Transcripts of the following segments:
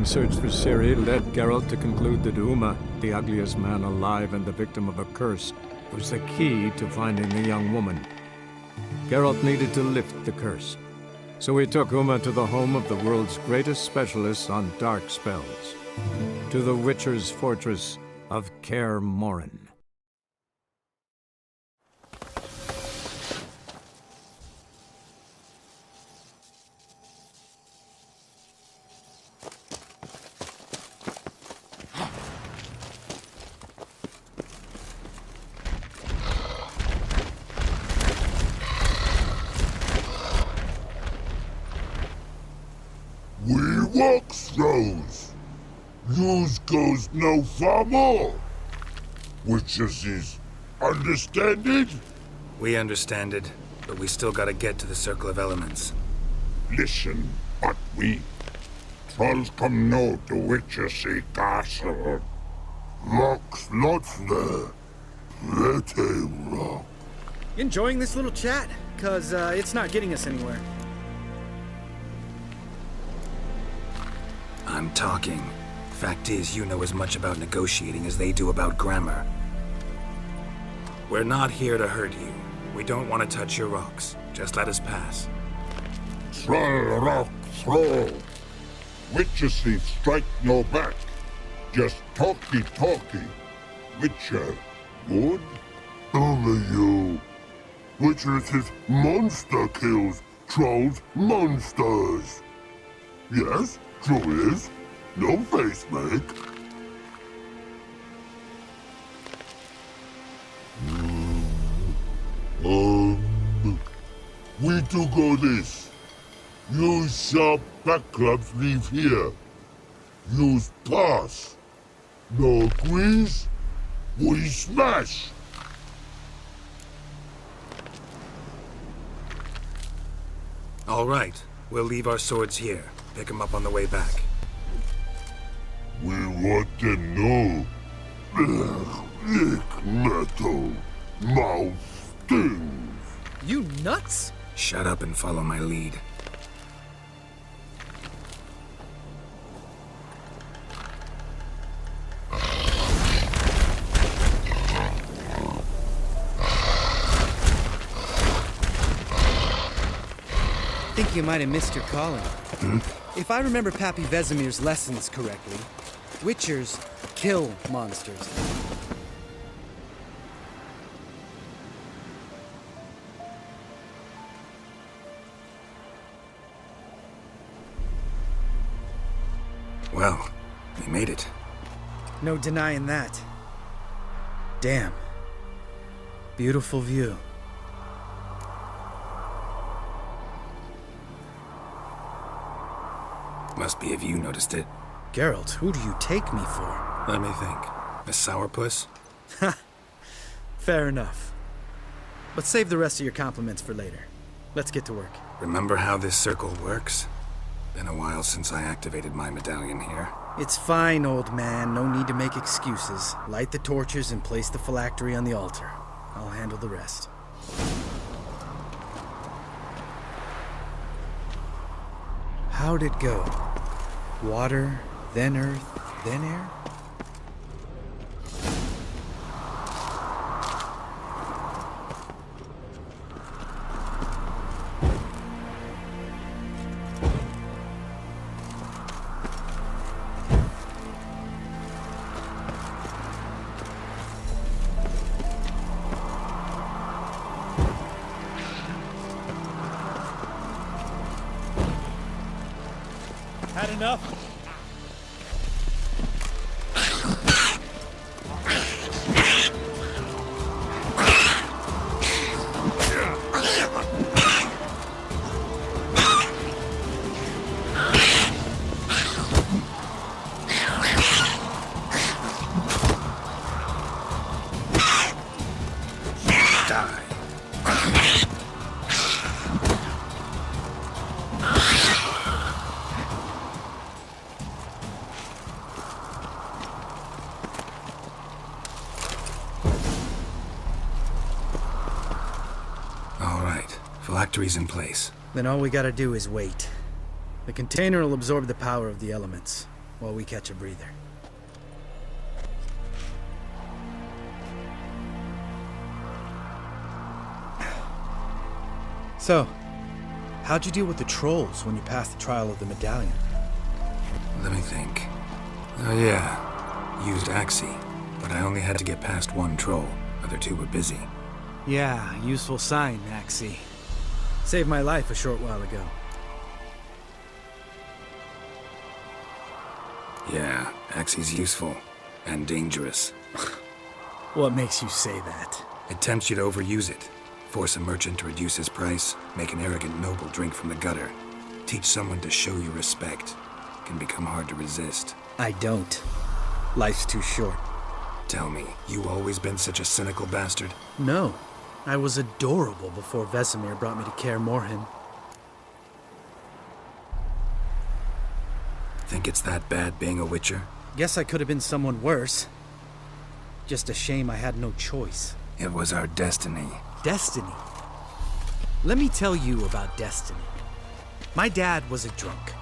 search for Ciri led Geralt to conclude that Uma, the ugliest man alive and the victim of a curse, was the key to finding the young woman. Geralt needed to lift the curse, so he took Uma to the home of the world's greatest specialists on dark spells, to the Witcher's fortress of Kaer Morhen. We walk throws. Yous goes no far more. Witches is understand it? We understand it, but we still gotta get to the Circle of Elements. Listen, but we trolls come no to Witches castle. Rocks lots there. Pretty rock. Enjoying this little chat? Cause it's not getting us anywhere. I'm talking. Fact is, you know as much about negotiating as they do about grammar. We're not here to hurt you. We don't want to touch your rocks. Just let us pass. Troll rock throw. Witches strike no back. Just talky. Witcher, good? Only you. Witches is monster kills. Trolls monsters. Yes, true is. No face make. We do go this. You sharp backrubs leave here. Use pass. No agrees? We smash. All right. We'll leave our swords here. Pick them up on the way back. We want to know. Lick metal. Mouth stings. You nuts? Shut up and follow my lead. I think you might have missed your calling. If I remember Pappy Vesemir's lessons correctly, Witchers kill monsters. Well, we made it. No denying that. Damn. Beautiful view. Must be if you noticed it. Geralt, who do you take me for? Let me think. A sourpuss? Ha! Fair enough. But save the rest of your compliments for later. Let's get to work. Remember how this circle works? Been a while since I activated my medallion here. It's fine, old man. No need to make excuses. Light the torches and place the phylactery on the altar. I'll handle the rest. How'd it go? Water, then earth, then air? Had enough? Phylactery's in place. Then all we gotta do is wait. The container will absorb the power of the elements. while we catch a breather. So, how'd you deal with the trolls when you passed the trial of the medallion? Let me think. Oh yeah, used Axie, but I only had to get past one troll. Other two were busy. Yeah, useful sign, Axie. Saved my life a short while ago. Yeah, Axie's useful. And dangerous. What makes you say that? It tempts you to overuse it. Force a merchant to reduce his price, make an arrogant noble drink from the gutter. Teach someone to show you respect. Can become hard to resist. I don't. Life's too short. Tell me, you always been such a cynical bastard? No. I was adorable before Vesemir brought me to Kaer Morhen. Think it's that bad being a witcher? Guess I could have been someone worse. Just a shame I had no choice. It was our destiny. Destiny? Let me tell you about destiny. My dad was a drunk.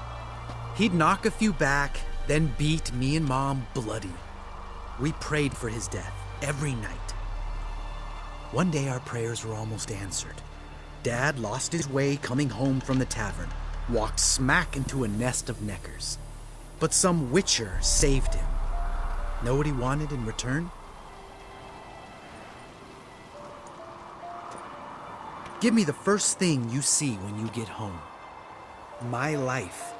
He'd knock a few back, then beat me and Mom bloody. We prayed for his death every night. One day our prayers were almost answered. Dad lost his way coming home from the tavern, walked smack into a nest of neckers. But some witcher saved him. Know what he wanted in return? Give me the first thing you see when you get home. My life.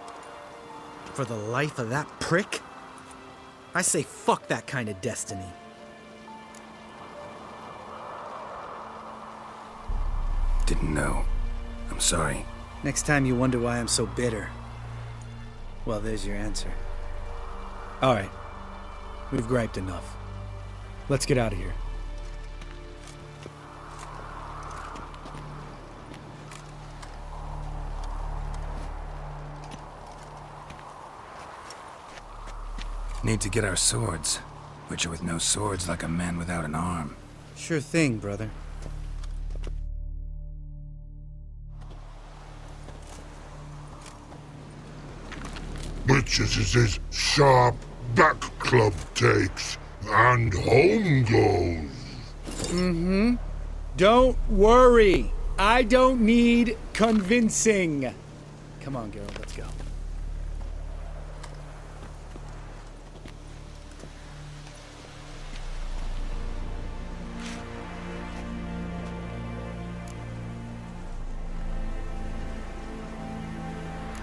For the life of that prick? I say fuck that kind of destiny. Didn't know. I'm sorry. Next time you wonder why I'm so bitter, well, there's your answer. All right. We've griped enough. Let's get out of here. Need to get our swords. Witcher with no swords like a man without an arm. Sure thing, brother. Witches is his sharp back club takes, and home goes. Don't worry. I don't need convincing. Come on, Geralt, let's go.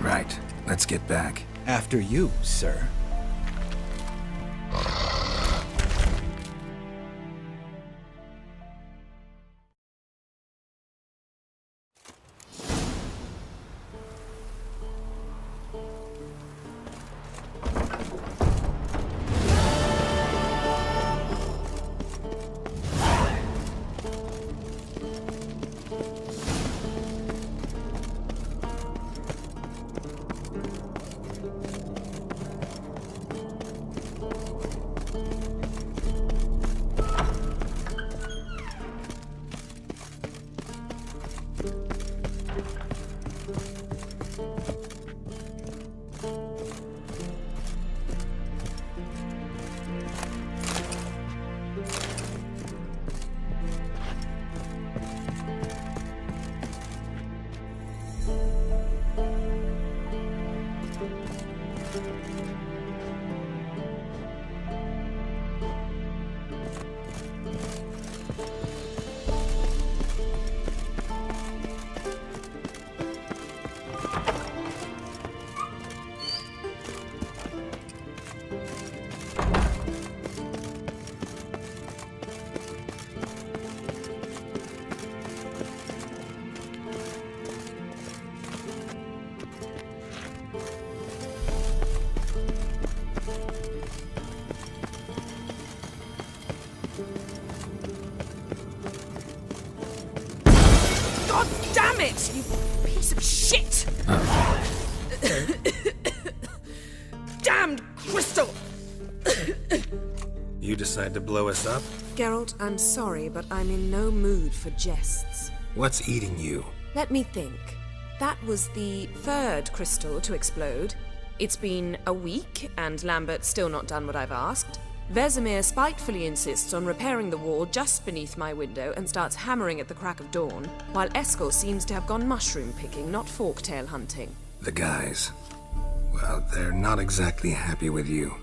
Right. Let's get back. After you, sir. God damn it, you piece of shit! Damned crystal! You decide to blow us up? Geralt, I'm sorry, but I'm in no mood for jests. What's eating you? Let me think. That was the third crystal to explode. It's been a week, and Lambert's still not done what I've asked. Vesemir spitefully insists on repairing the wall just beneath my window and starts hammering at the crack of dawn, while Eskel seems to have gone mushroom picking, not forktail hunting. The guys. Well, they're not exactly happy with you.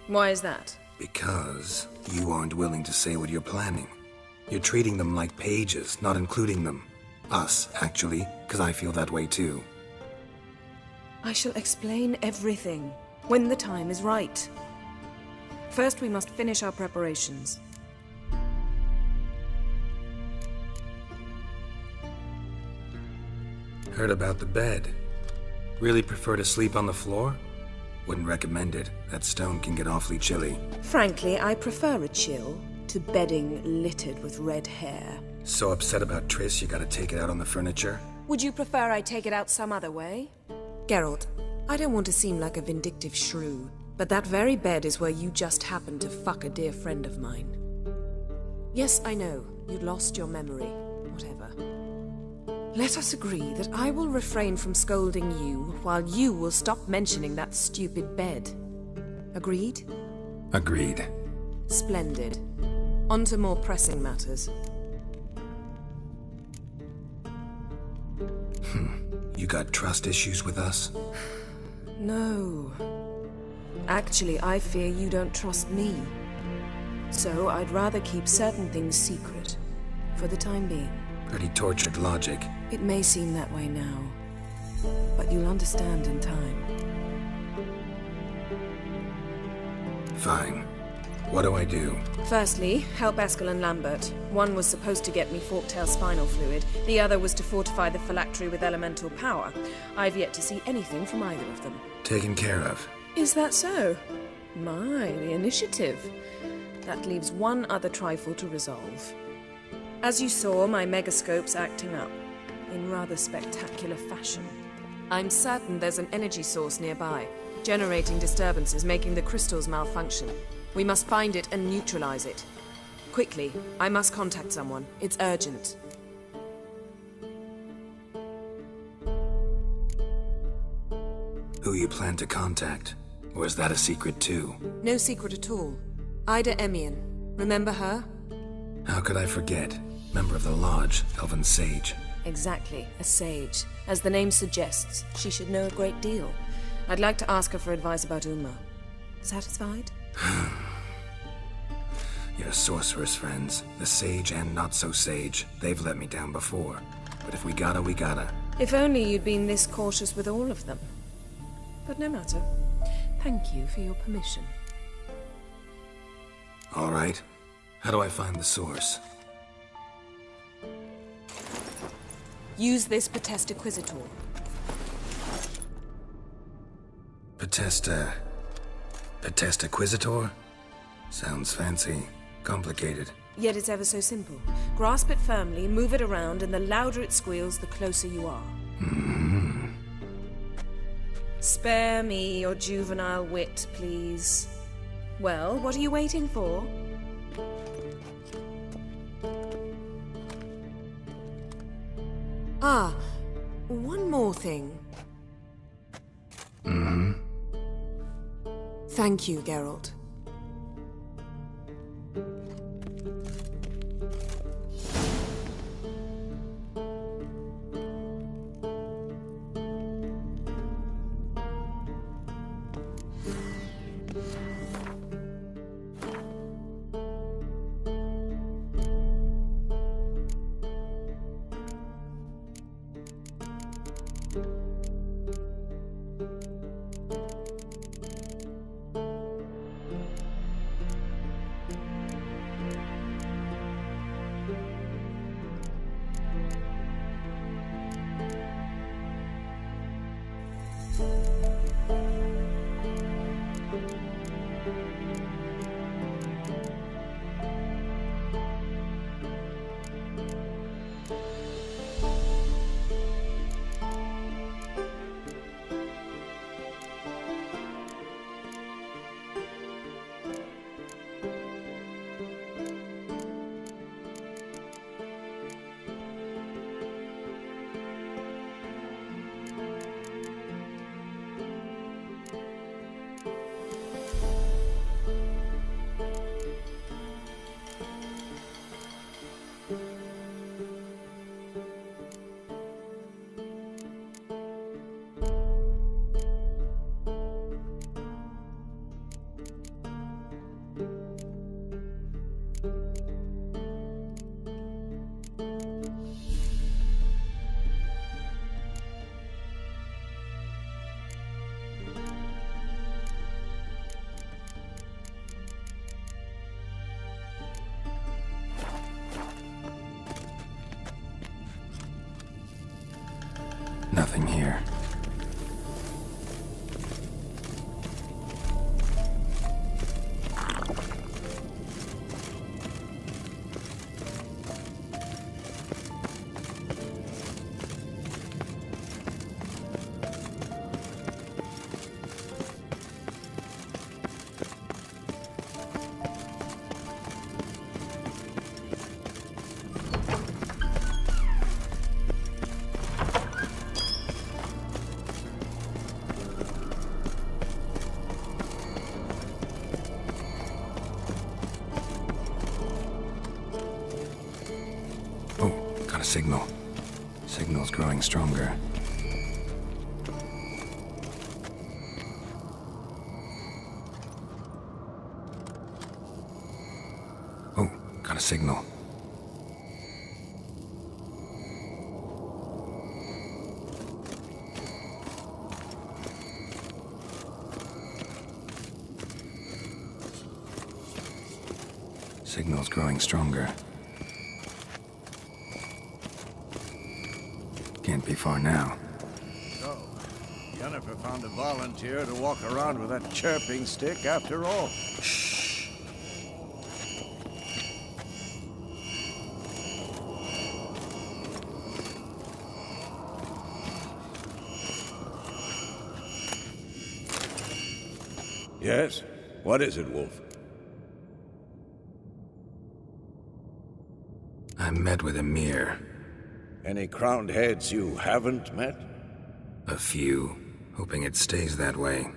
Why is that? Because you aren't willing to say what you're planning. You're treating them like pages, not including them. Us, actually, because I feel that way too. I shall explain everything when the time is right. First, we must finish our preparations. Heard about the bed. Really prefer to sleep on the floor? Wouldn't recommend it. That stone can get awfully chilly. Frankly, I prefer a chill to bedding littered with red hair. So upset about Triss you gotta take it out on the furniture? Would you prefer I take it out some other way? Geralt, I don't want to seem like a vindictive shrew, but that very bed is where you just happened to fuck a dear friend of mine. Yes, I know, you'd lost your memory. Whatever. Let us agree that I will refrain from scolding you, while you will stop mentioning that stupid bed. Agreed? Agreed. Splendid. On to more pressing matters. You got trust issues with us? No. Actually, I fear you don't trust me. So I'd rather keep certain things secret, for the time being. Pretty tortured logic. It may seem that way now, but you'll understand in time. Fine. What do I do? Firstly, help Eskel and Lambert. One was supposed to get me forktail spinal fluid, the other was to fortify the phylactery with elemental power. I've yet to see anything from either of them. Taken care of. Is that so? My, the initiative. That leaves one other trifle to resolve. As you saw, my megascope's acting up, in rather spectacular fashion. I'm certain there's an energy source nearby, generating disturbances, making the crystals malfunction. We must find it and neutralize it. Quickly, I must contact someone. It's urgent. Who you plan to contact? Or is that a secret too? No secret at all. Ida Emian. Remember her? How could I forget? Member of the Lodge, Elven Sage. Exactly, a sage. As the name suggests, she should know a great deal. I'd like to ask her for advice about Uma. Satisfied? Your sorceress friends, the sage and not so sage, they've let me down before. But if we gotta, we gotta. If only you'd been this cautious with all of them. But no matter. Thank you for your permission. All right. How do I find the source? Use this Potesta Quisitor. Potesta Quisitor? Sounds fancy. Complicated. Yet it's ever so simple. Grasp it firmly, move it around, and the louder it squeals, the closer you are. Spare me your juvenile wit, please. Well, what are you waiting for? Ah, one more thing. Thank you, Geralt. a signal. Signal's growing stronger. Oh, got a signal. Signal's growing stronger. Can't be far now. So, Jennifer found a volunteer to walk around with that chirping stick after all. Shh. Yes? What is it, Wolf? I met with Emir. Any crowned heads you haven't met? A few. Hoping it stays that way.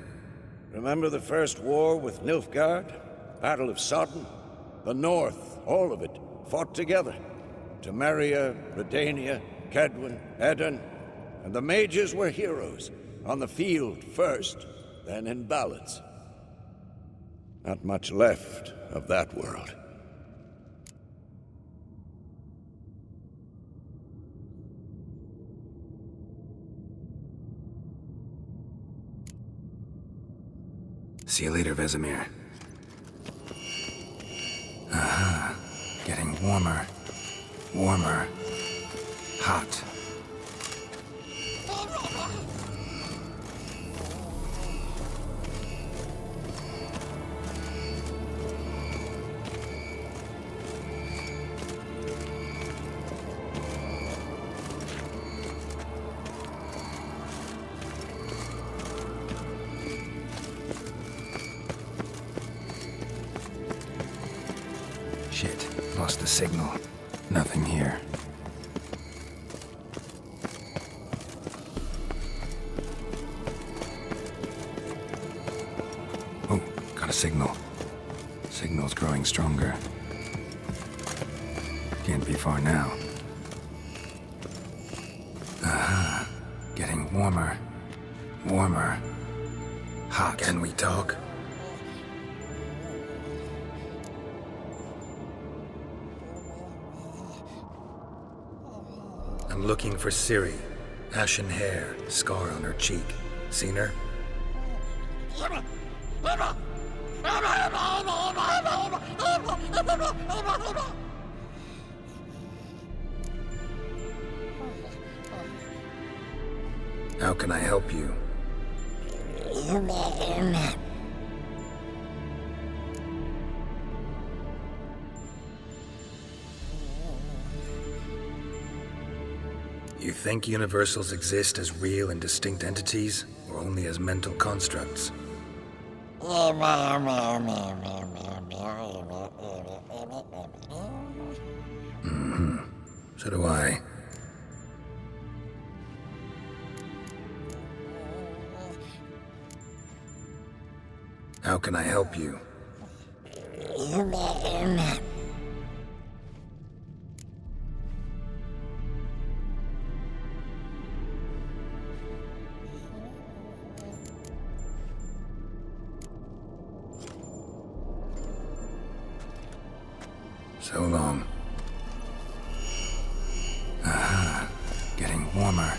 Remember the first war with Nilfgaard? Battle of Sodden? The North, all of it, fought together. Temeria, Redania, Kedwin, Edirn. And the mages were heroes. On the field first, then in ballads. Not much left of that world. See you later, Vesemir. Getting warmer. Warmer. Hot. Shit, lost the signal. Nothing here. Oh, got a signal. Signal's growing stronger. Can't be far now. Getting warmer. Warmer. Hot. Can we talk? I'm looking for Ciri. Ashen hair, scar on her cheek. Seen her? How can I help you? You think universals exist as real and distinct entities, or only as mental constructs? So do I. How can I help you? So long. Getting warmer.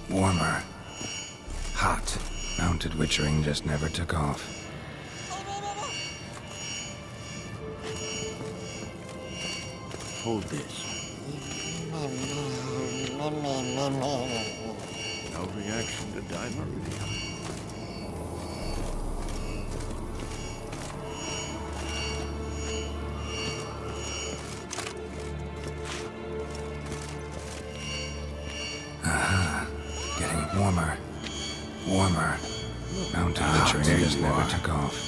Warmer. Hot. Mounted witchering just never took off. Hold this. No reaction to dimeridium. Getting warmer. Warmer. Mountain witchering just never took off.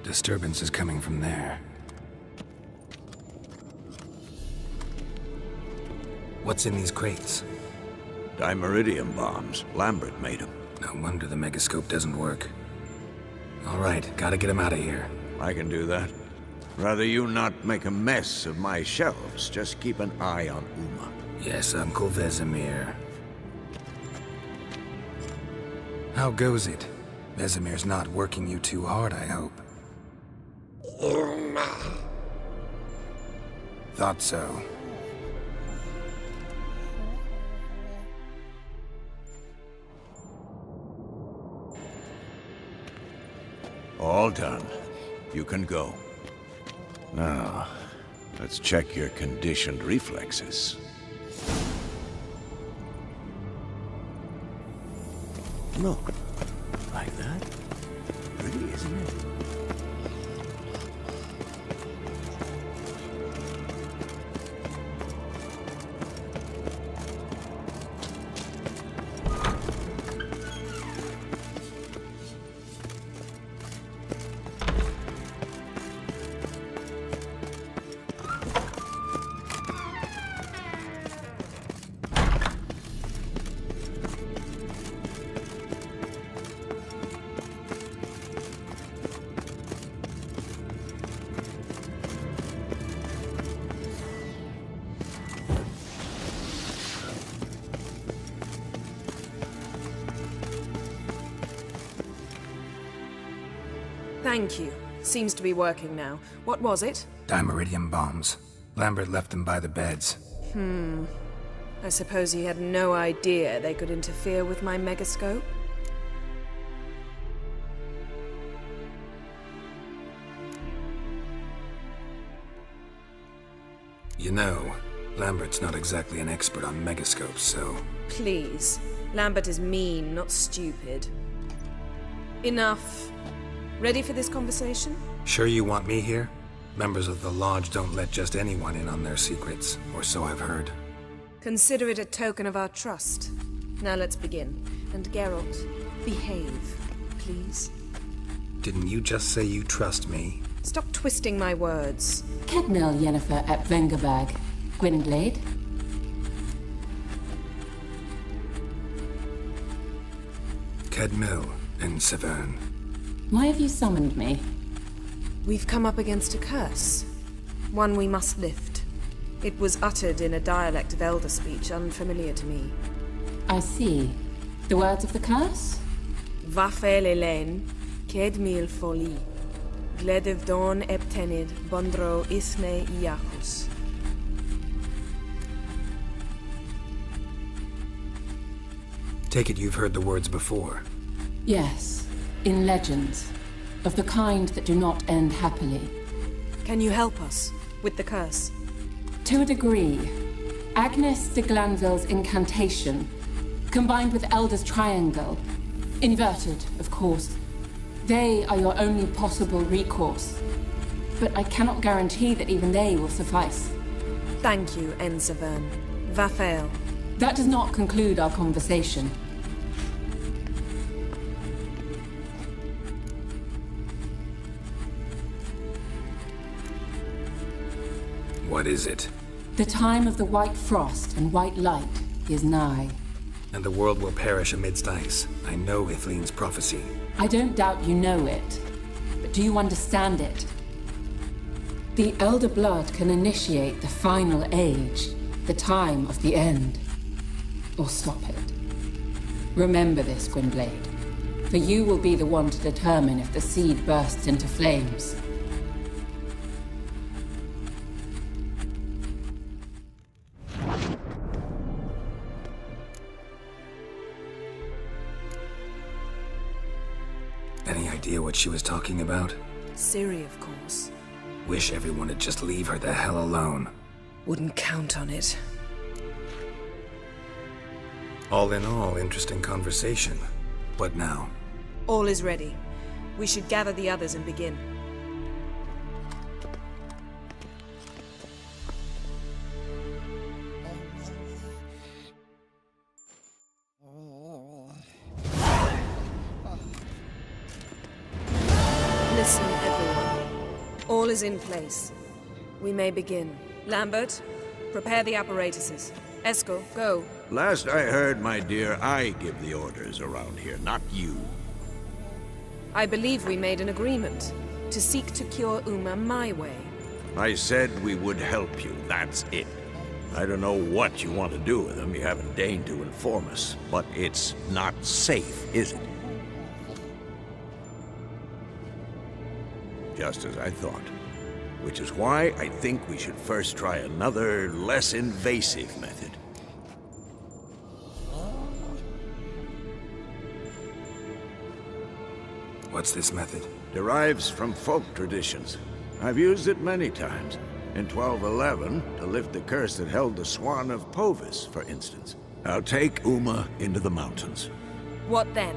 Disturbance is coming from there. What's in these crates? Dimeridium bombs. Lambert made them. No wonder the megascope doesn't work. All right, gotta get him out of here. I can do that. Rather you not make a mess of my shelves, just keep an eye on Uma. Yes, Uncle Vesemir. How goes it? Vesemir's not working you too hard, I hope. Uma. Thought so. All done. You can go. Now, let's check your conditioned reflexes. No. Like that? Pretty, isn't it? Thank you. Seems to be working now. What was it? Dimeridium bombs. Lambert left them by the beds. I suppose he had no idea they could interfere with my megascope? You know, Lambert's not exactly an expert on megascopes, so... Please. Lambert is mean, not stupid. Enough. Ready for this conversation? Sure you want me here? Members of the Lodge don't let just anyone in on their secrets, or so I've heard. Consider it a token of our trust. Now let's begin. And Geralt, behave, please. Didn't you just say you trust me? Stop twisting my words. Kedmil Yennefer at Vengerberg. Gwynblade. Kedmil and Severn. Why have you summoned me? We've come up against a curse. One we must lift. It was uttered in a dialect of Elder speech unfamiliar to me. I see. The words of the curse? Vafel Elaine, Kedmil Foli, Gledev Don Eptenid, Bondro Isne Iacus. Take it you've heard the words before. Yes. In legends. Of the kind that do not end happily. Can you help us with the curse? To a degree. Agnes de Glanville's incantation, combined with Elder's triangle, inverted, of course. They are your only possible recourse. But I cannot guarantee that even they will suffice. Thank you, Ensevern. Vafael. That does not conclude our conversation. What is it? The time of the white frost and white light is nigh. And the world will perish amidst ice. I know Ithleen's prophecy. I don't doubt you know it, but do you understand it? The Elder Blood can initiate the final age, the time of the end, or stop it. Remember this, Gwynblade, for you will be the one to determine if the seed bursts into flames. Any idea what she was talking about? Ciri, of course. Wish everyone would just leave her the hell alone. Wouldn't count on it. All in all, interesting conversation. What now? All is ready. We should gather the others and begin. Listen, everyone. All is in place. We may begin. Lambert, prepare the apparatuses. Eskel, go. Last I heard, my dear, I give the orders around here, not you. I believe we made an agreement. to seek to cure Uma my way. I said we would help you, that's it. I don't know what you want to do with them, you haven't deigned to inform us, but it's not safe, is it? Just as I thought. Which is why I think we should first try another, less invasive method. What's this method? Derives from folk traditions. I've used it many times. In 1211, to lift the curse that held the Swan of Povis, for instance. I'll take Uma into the mountains. What then?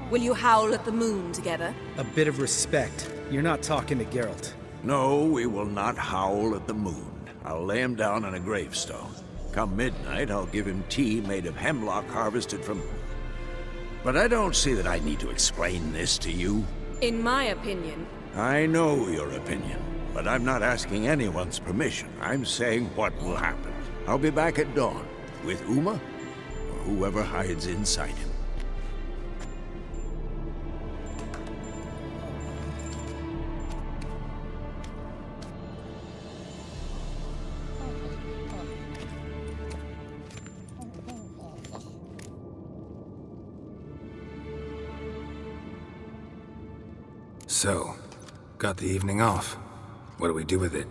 Will you howl at the moon together? A bit of respect. You're not talking to Geralt. No, we will not howl at the moon. I'll lay him down on a gravestone. Come midnight, I'll give him tea made of hemlock harvested from... But I don't see that I need to explain this to you. In my opinion... I know your opinion, but I'm not asking anyone's permission. I'm saying what will happen. I'll be back at dawn, with Uma, or whoever hides inside him. So, got the evening off. What do we do with it?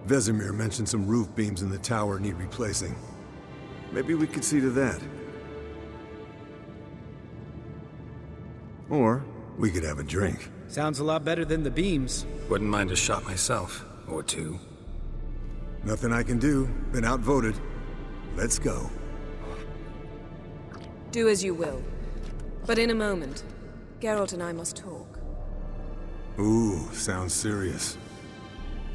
Vesemir mentioned some roof beams in the tower need replacing. Maybe we could see to that. Or we could have a drink. Sounds a lot better than the beams. Wouldn't mind a shot myself, or two. Nothing I can do. Been outvoted. Let's go. Do as you will. But in a moment, Geralt and I must talk. Ooh, sounds serious.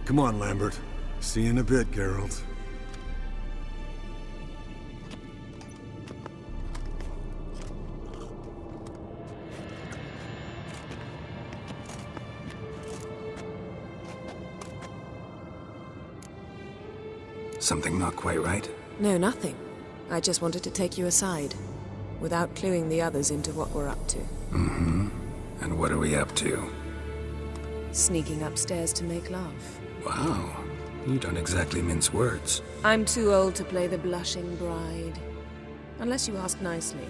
Come on, Lambert. See you in a bit, Geralt. Something not quite right? No, nothing. I just wanted to take you aside, without cluing the others into what we're up to. Mm-hmm. And what are we up to? Sneaking upstairs to make love. Wow. You don't exactly mince words. I'm too old to play the blushing bride. Unless you ask nicely.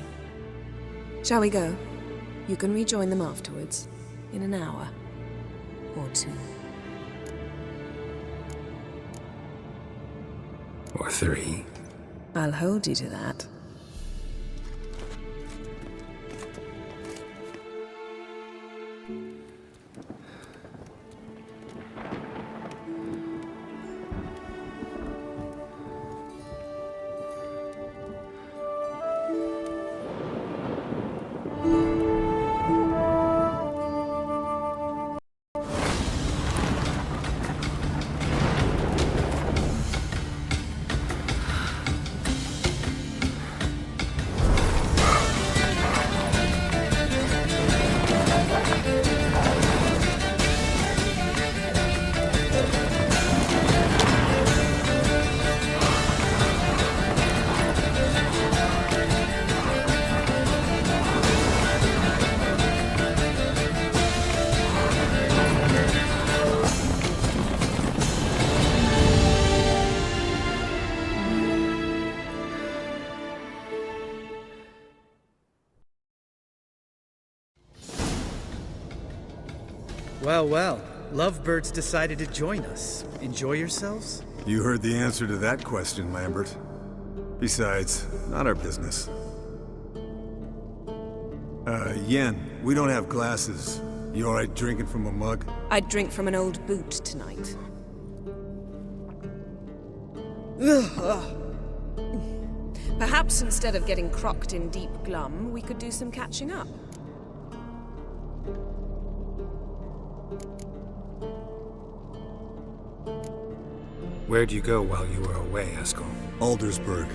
Shall we go? You can rejoin them afterwards. In an hour. Or two. Or three. I'll hold you to that. Well, well. Lovebirds decided to join us. Enjoy yourselves? You heard the answer to that question, Lambert. Besides, not our business. Yen, we don't have glasses. You alright drinking from a mug? I'd drink from an old boot tonight. Perhaps instead of getting crocked in deep glum, we could do some catching up. Where'd you go while you were away, Eskel? Aldersburg.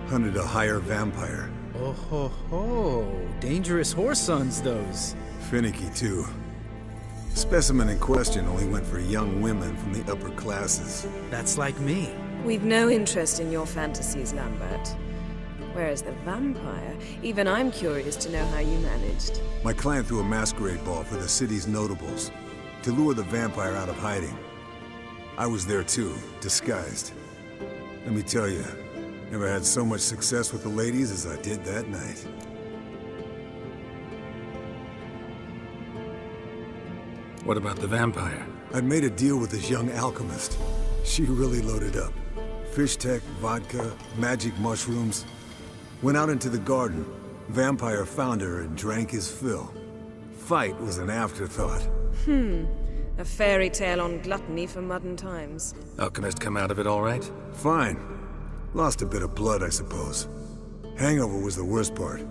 Hunted a higher vampire. Oh ho ho. Dangerous horse sons, those. Finicky, too. Specimen in question only went for young women from the upper classes. That's like me. We've no interest in your fantasies, Lambert. Whereas the vampire, even I'm curious to know how you managed. My clan threw a masquerade ball for the city's notables to lure the vampire out of hiding. I was there too, disguised. Let me tell you, never had so much success with the ladies as I did that night. What about the vampire? I'd made a deal with this young alchemist. She really loaded up. Fish tech, vodka, magic mushrooms. Went out into the garden. Vampire found her and drank his fill. Fight was an afterthought. A fairy tale on gluttony for modern times. Alchemist come out of it all right? Fine. Lost a bit of blood, I suppose. Hangover was the worst part.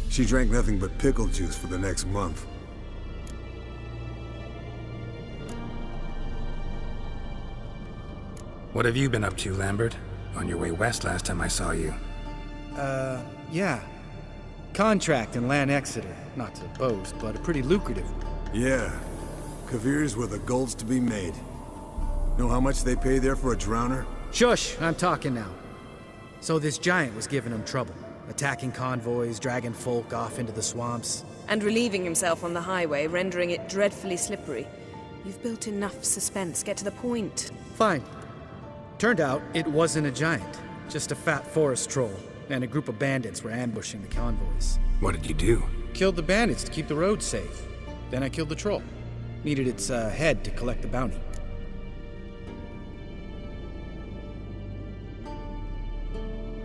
She drank nothing but pickle juice for the next month. What have you been up to, Lambert? On your way west last time I saw you. Yeah. Contract in Lan Exeter. Not to boast, but a pretty lucrative one. Yeah. Kavir's were the gold's to be made. Know how much they pay there for a drowner? Shush, I'm talking now. So this giant was giving him trouble. Attacking convoys, dragging folk off into the swamps. And relieving himself on the highway, rendering it dreadfully slippery. You've built enough suspense. Get to the point. Fine. Turned out it wasn't a giant. Just a fat forest troll. And a group of bandits were ambushing the convoys. What did you do? Killed the bandits to keep the roads safe. Then I killed the troll. Needed its head to collect the bounty.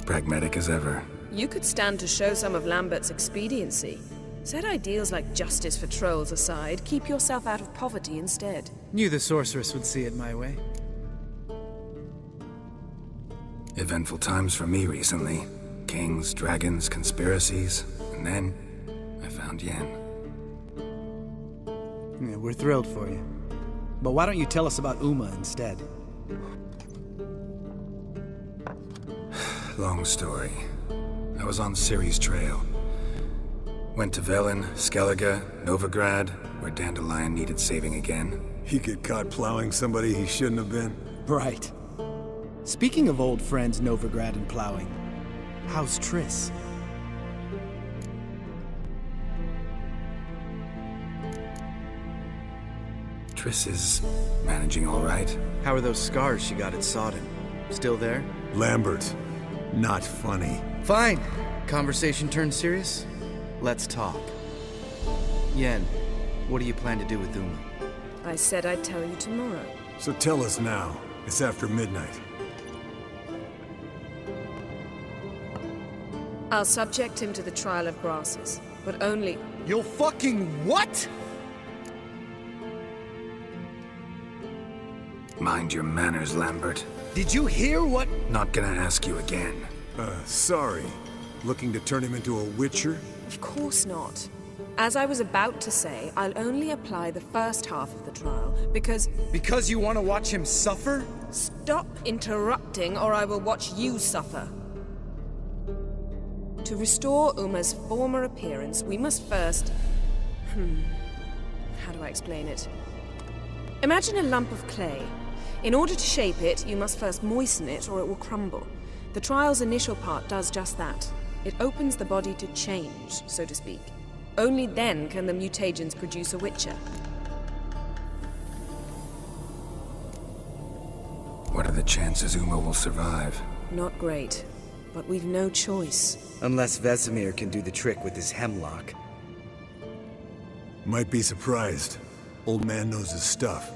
Pragmatic as ever. You could stand to show some of Lambert's expediency. Set ideals like justice for trolls aside, keep yourself out of poverty instead. Knew the sorceress would see it my way. Eventful times for me recently. Kings, dragons, conspiracies, and then I found Yen. Yeah, we're thrilled for you. But why don't you tell us about Uma instead? Long story. I was on Ciri's trail. Went to Velen, Skellige, Novigrad, where Dandelion needed saving again. He get caught plowing somebody he shouldn't have been? Right. Speaking of old friends Novigrad and plowing, how's Triss? Triss is managing all right. How are those scars she got at Sodden? Still there? Lambert, not funny. Fine. Conversation turned serious? Let's talk. Yen, what do you plan to do with Uma? I said I'd tell you tomorrow. So tell us now. It's after midnight. I'll subject him to the trial of grasses, but only... You'll fucking what? Mind your manners, Lambert. Did you hear what? Not gonna ask you again. Sorry. Looking to turn him into a witcher? Of course not. As I was about to say, I'll only apply the first half of the trial, because... Because you want to watch him suffer? Stop interrupting, or I will watch you suffer. To restore Uma's former appearance, we must first... How do I explain it? Imagine a lump of clay. In order to shape it, you must first moisten it, or it will crumble. The trial's initial part does just that. It opens the body to change, so to speak. Only then can the mutagens produce a witcher. What are the chances Uma will survive? Not great, but we've no choice. Unless Vesemir can do the trick with his hemlock. Might be surprised. Old man knows his stuff.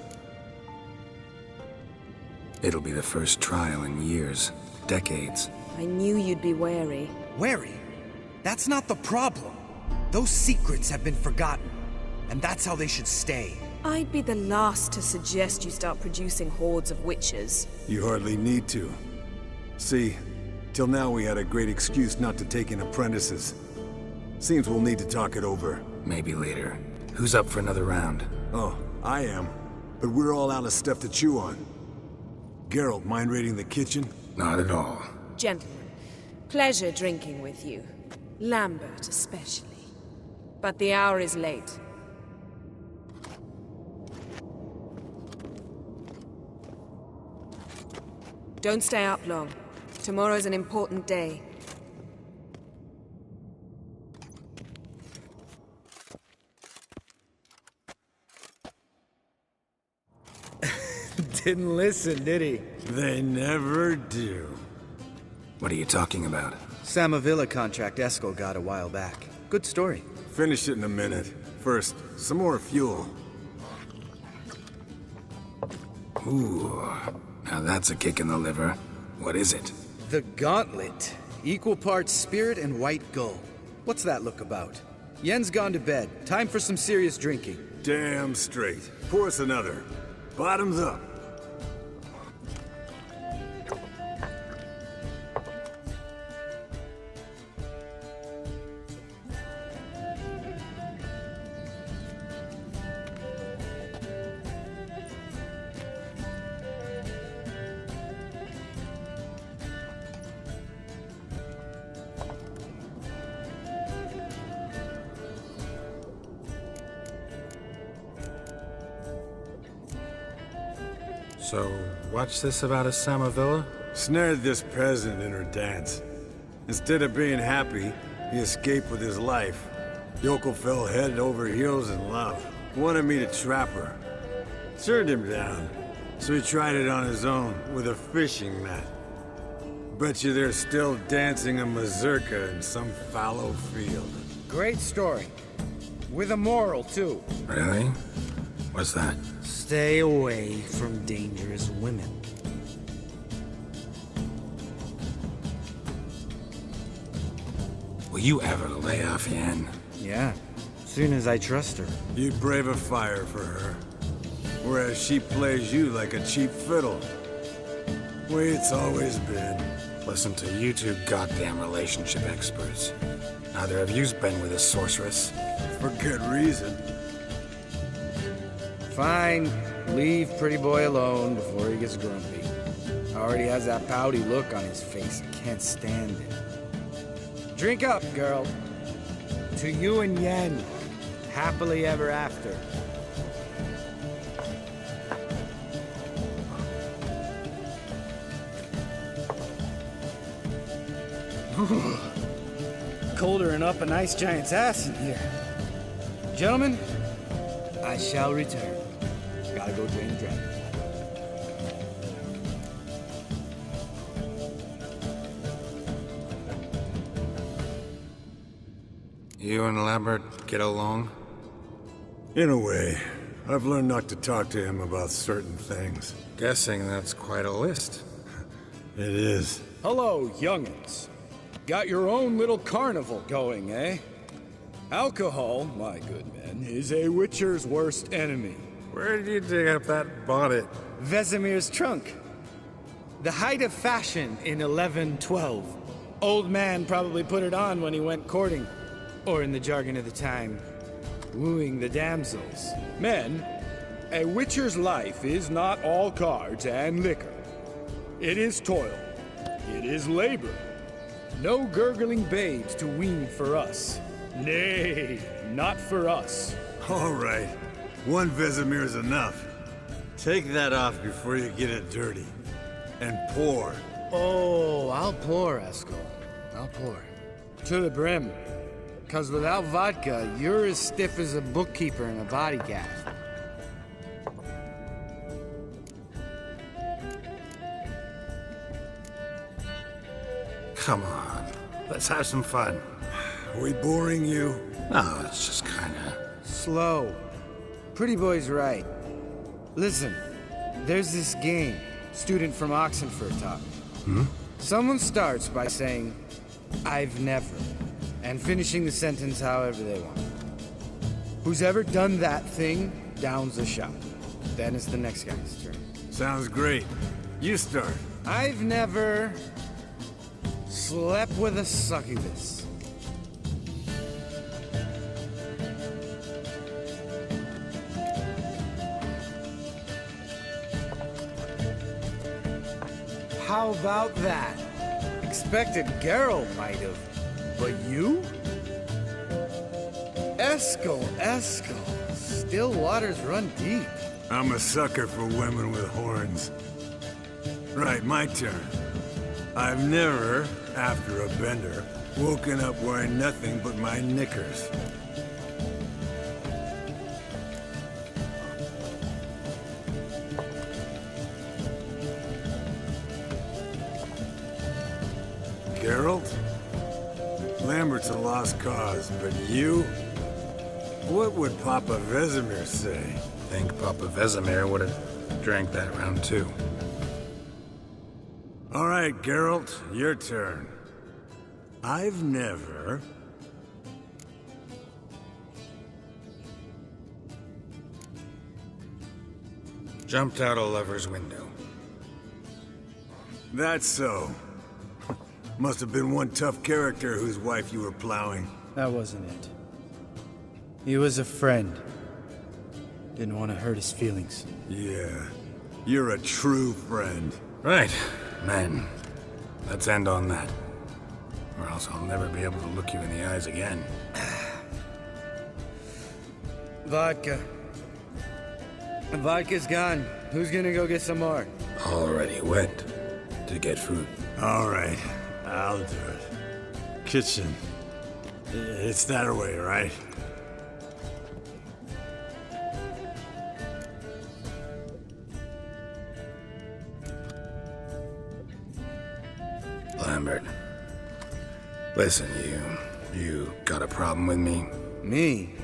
It'll be the first trial in years, decades. I knew you'd be wary. Wary? That's not the problem. Those secrets have been forgotten, and that's how they should stay. I'd be the last to suggest you start producing hordes of witches. You hardly need to. See, till now we had a great excuse not to take in apprentices. Seems we'll need to talk it over. Maybe later. Who's up for another round? Oh, I am. But we're all out of stuff to chew on. Geralt, mind raiding the kitchen? Not at all. Gentlemen, pleasure drinking with you. Lambert especially. But the hour is late. Don't stay up long. Tomorrow's an important day. Didn't listen, did he? They never do. What are you talking about? Samavilla contract Eskel got a while back. Good story. Finish it in a minute. First, some more fuel. Ooh, now that's a kick in the liver. What is it? The Gauntlet. Equal parts spirit and white gull. What's that look about? Yen's gone to bed. Time for some serious drinking. Damn straight. Pour us another. Bottoms up. So, what's this about a Samavilla? Snared this peasant in her dance. Instead of being happy, he escaped with his life. Yoko fell head over heels in love. Wanted me to trap her. Turned him down. So he tried it on his own, with a fishing net. Bet you they're still dancing a mazurka in some fallow field. Great story. With a moral, too. Really? What's that? Stay away from dangerous women. Will you ever lay off Yen? Yeah, soon as I trust her. You'd brave a fire for her. Whereas she plays you like a cheap fiddle. Way it's always been. Listen to you two goddamn relationship experts. Neither of you's been with a sorceress. For good reason. Fine. Leave pretty boy alone before he gets grumpy. Already has that pouty look on his face. I can't stand it. Drink up, girl. To you and Yen. Happily ever after. Colder and up a nice giant's ass in here. Gentlemen, I shall return. Gotta go drain the dragon. You and Lambert get along? In a way. I've learned not to talk to him about certain things. Guessing that's quite a list. It is. Hello, young'uns. Got your own little carnival going, eh? Alcohol, my good men, is a witcher's worst enemy. Where did you dig up that bonnet? Vesemir's trunk. The height of fashion in 1112. Old man probably put it on when he went courting. Or in the jargon of the time, wooing the damsels. Men, a witcher's life is not all cards and liquor. It is toil. It is labor. No gurgling babes to wean for us. Nay, not for us. All right. One Vesemir's enough. Take that off before you get it dirty. And pour. Oh, I'll pour, Eskel. I'll pour. To the brim. 'Cause without vodka, you're as stiff as a bookkeeper in a body gaff. Come on, let's have some fun. Are we boring you? No, it's just kinda... Slow. Pretty boy's right. Listen, there's this game. Student from Oxenford taught me. Someone starts by saying, I've never, and finishing the sentence however they want. Who's ever done that thing downs a shot. Then it's the next guy's turn. Sounds great. You start. I've never slept with a succubus. How about that? Expected Geralt might have, but you? Eskel. Still waters run deep. I'm a sucker for women with horns. Right, my turn. I've never, after a bender, woken up wearing nothing but my knickers. member to Lost Cause, but you? What would Papa Vesemir say? Think Papa Vesemir would have drank that round too. All right, Geralt, your turn. I've never... Jumped out a lover's window. That's so. Must have been one tough character whose wife you were plowing. That wasn't it. He was a friend. Didn't want to hurt his feelings. Yeah, you're a true friend. Right, men. Let's end on that. Or else I'll never be able to look you in the eyes again. Vodka. Vodka's gone. Who's gonna go get some more? Already went to get food. All right, I'll do it. Kitchen. It's that way, right? Lambert. Listen, you got a problem with me? Me?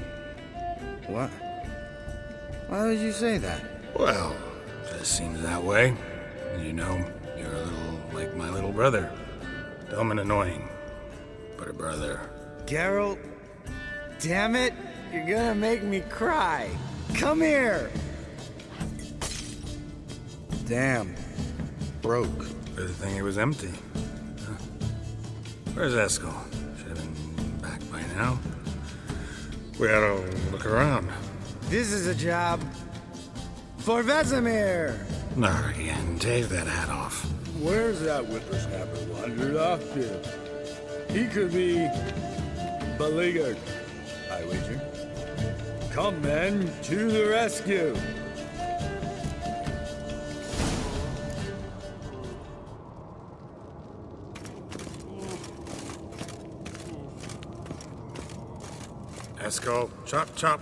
What? Why would you say that? Well, just seems that way. You know, you're a little like my little brother. Dumb and annoying, but a brother. Geralt, damn it, you're gonna make me cry. Come here. Damn, broke. Good thing it was empty. Huh. Where's Eskel? Should have been back by now. We ought to look around. This is a job for Vesemir. Not again. Take that hat off. Where's that whippersnapper wandered off to? He could be beleaguered, I wager. Come, men, to the rescue! Eskel, chop, chop.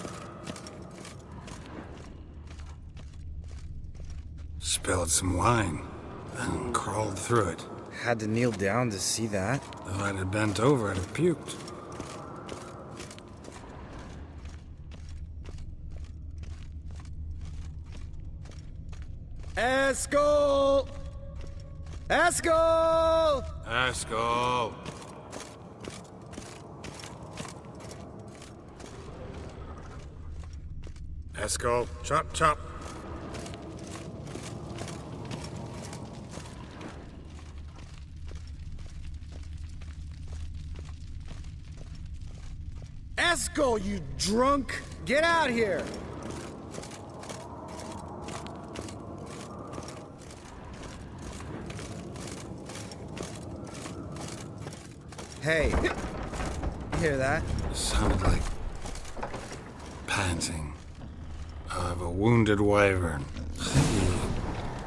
Spilled some wine, then crawled through it. Had to kneel down to see that. If I'd have bent over, I'd have puked. Eskel! Eskel! Eskel! Eskel, chop, chop. Eskel, you drunk! Get out here! Hey, you hear that? It sounded like panting of a wounded wyvern.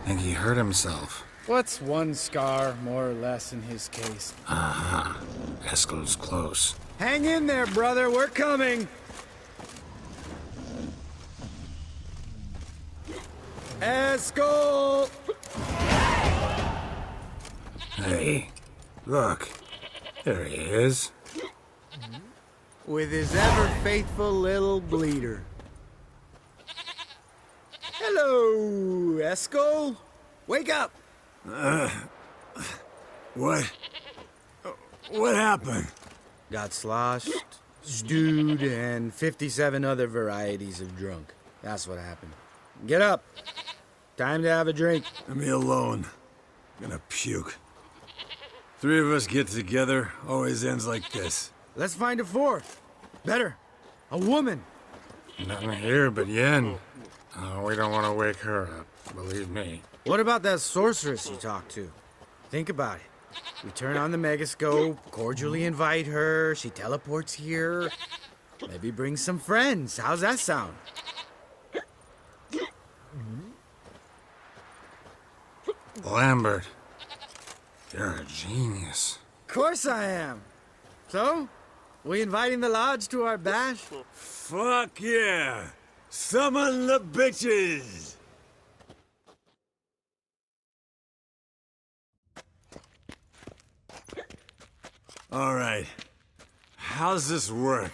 Think he hurt himself. What's one scar more or less in his case? Aha. Eskel's close. Hang in there, brother. We're coming. Eskel! Hey, look. There he is. With his ever faithful little bleeder. Hello, Eskel. Wake up. What? What happened? Got sloshed, stewed, and 57 other varieties of drunk. That's what happened. Get up. Time to have a drink. Leave me alone. I'm gonna puke. Three of us get together, always ends like this. Let's find a fourth. Better. A woman. Nothing here but Yen. Oh, we don't want to wake her up, believe me. What about that sorceress you talked to? Think about it. We turn on the megascope, cordially invite her, she teleports here. Maybe bring some friends. How's that sound? Lambert, you're a genius. Of course I am. So, we inviting the lodge to our bash? Fuck yeah! Summon the bitches! All right. how's this work?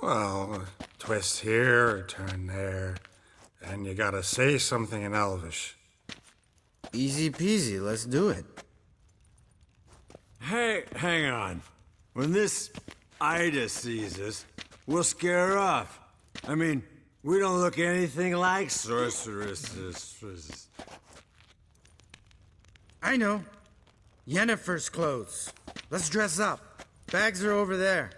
Well, twist here, turn there, and you gotta say something in Elvish. Easy peasy, let's do it. Hey, hang on. When this Ida sees us, we'll scare her off. I mean, we don't look anything like sorceresses. I know. Yennefer's clothes. Let's dress up. Bags are over there.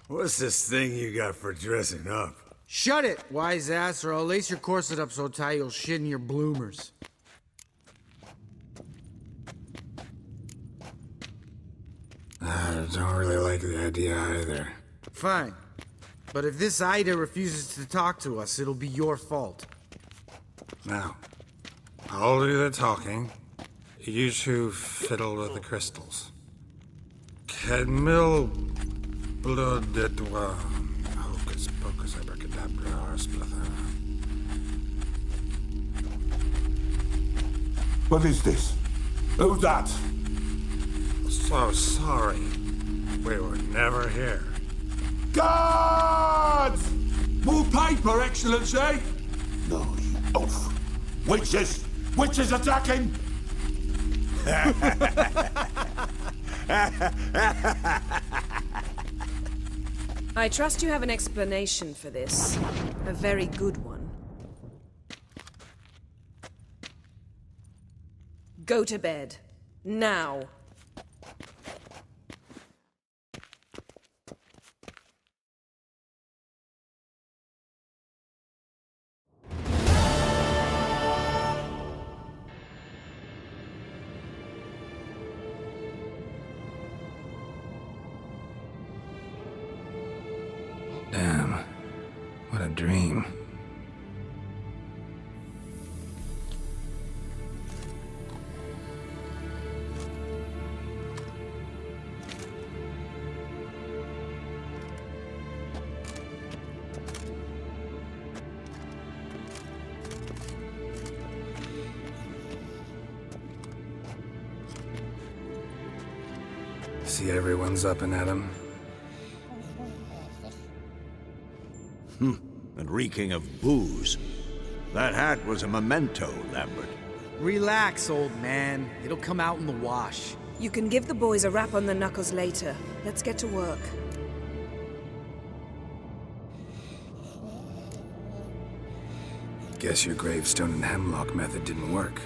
What's this thing you got for dressing up? Shut it, wise ass, or I'll lace your corset up so tight you'll shit in your bloomers. I don't really like the idea either. Fine. But if this Ida refuses to talk to us, it'll be your fault. Now, I'll do the talking. You two fiddle with the crystals. Cadmil blood de toi. Hocus pocus abracadabra splather. What is this? Who's that? So sorry. We were never here. Guards! More paper, Excellency! No, you oaf. Witches! Witches attacking! I trust you have an explanation for this. A very good one. Go to bed. Now. Damn. What a dream. See everyone's up and at 'em. And reeking of booze. That hat was a memento, Lambert. Relax, old man. It'll come out in the wash. You can give the boys a rap on the knuckles later. Let's get to work. Guess your gravestone and hemlock method didn't work.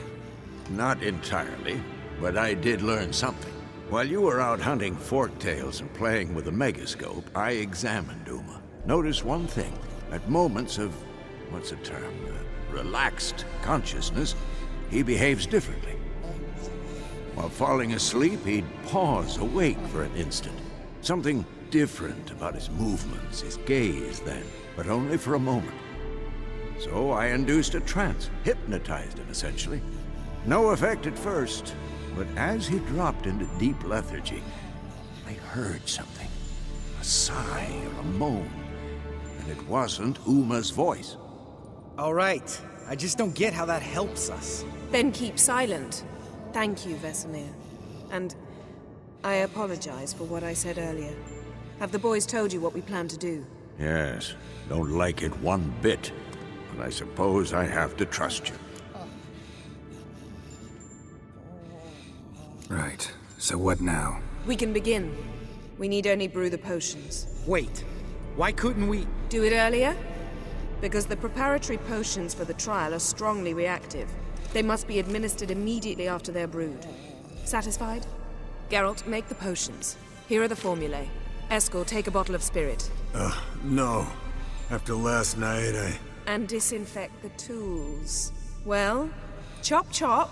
Not entirely, but I did learn something. While you were out hunting forktails and playing with a megascope, I examined Uma. Notice one thing. At moments of, what's the term, relaxed consciousness, he behaves differently. While falling asleep, he'd pause awake for an instant. Something different about his movements, his gaze then, but only for a moment. So I induced a trance, hypnotized him essentially. No effect at first, but as he dropped into deep lethargy, I heard something. A sigh or a moan. And it wasn't Uma's voice. All right. I just don't get how that helps us. Then keep silent. Thank you, Vesemir. And I apologize for what I said earlier. Have the boys told you what we plan to do? Yes, don't like it one bit. But I suppose I have to trust you. Right. So what now? We can begin. We need only brew the potions. Wait. Why couldn't we... Do it earlier? Because the preparatory potions for the trial are strongly reactive. They must be administered immediately after they're brewed. Satisfied? Geralt, make the potions. Here are the formulae. Eskel, take a bottle of spirit. No. After last night, And disinfect the tools. Well, chop chop.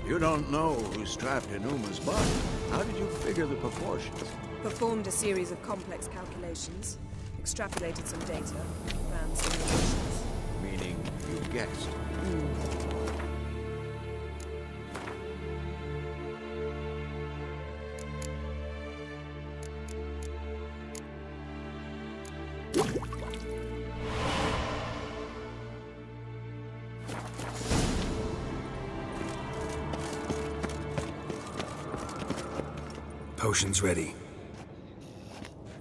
You don't know who's strapped in Uma's body. How did you figure the proportions? Performed a series of complex calculations. Extrapolated some data. Ran simulations. Meaning you guessed. Potion's ready.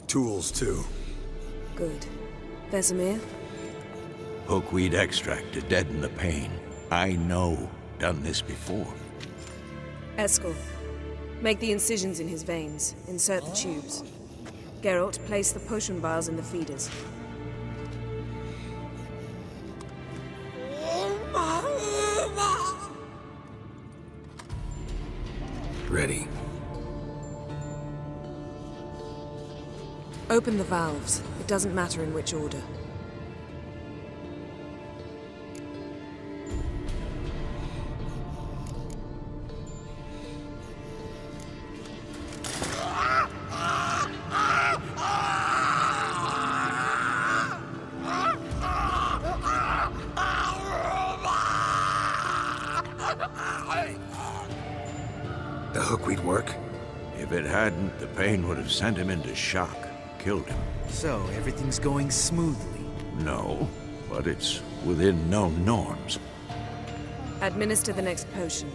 Tools, too. Good. Vesemir? Hookweed extract to deaden the pain. I know. Done this before. Eskel, make the incisions in his veins. Insert the tubes. Geralt, place the potion vials in the feeders. Ready. Open the valves. It doesn't matter in which order. The hookweed work? If it hadn't, the pain would have sent him into shock. Killed him. So, everything's going smoothly. No, but it's within known norms. Administer the next potion.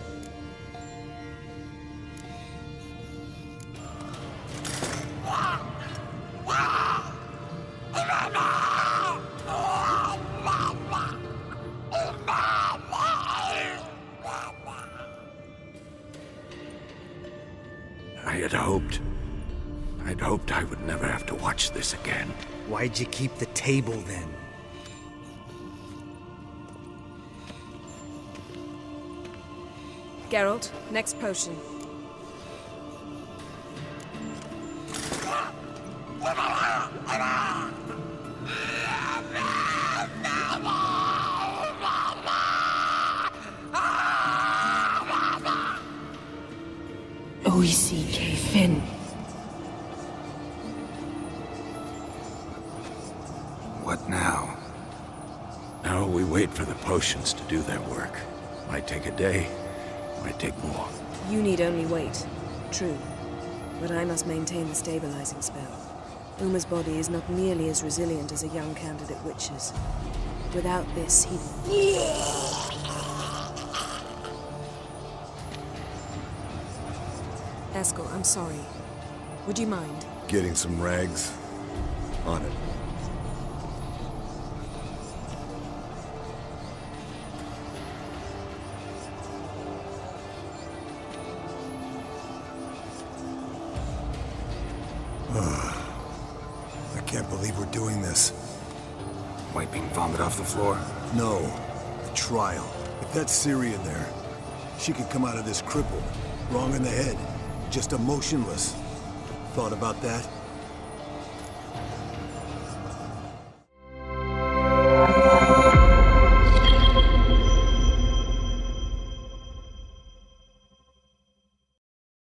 I'd hoped I would never have to watch this again. Why'd you keep the table then? Geralt, next potion. Oisi Fin. What now? Now we wait for the potions to do their work. Might take a day, might take more. You need only wait. True. But I must maintain the stabilizing spell. Uma's body is not nearly as resilient as a young candidate witch's. Without this, he... Eskel, I'm sorry. Would you mind? Getting some rags? On it. I can't believe we're doing this. Wiping vomit off the floor? No. The trial. If that's Ciri in there, she could come out of this crippled, wrong in the head, just emotionless. Thought about that?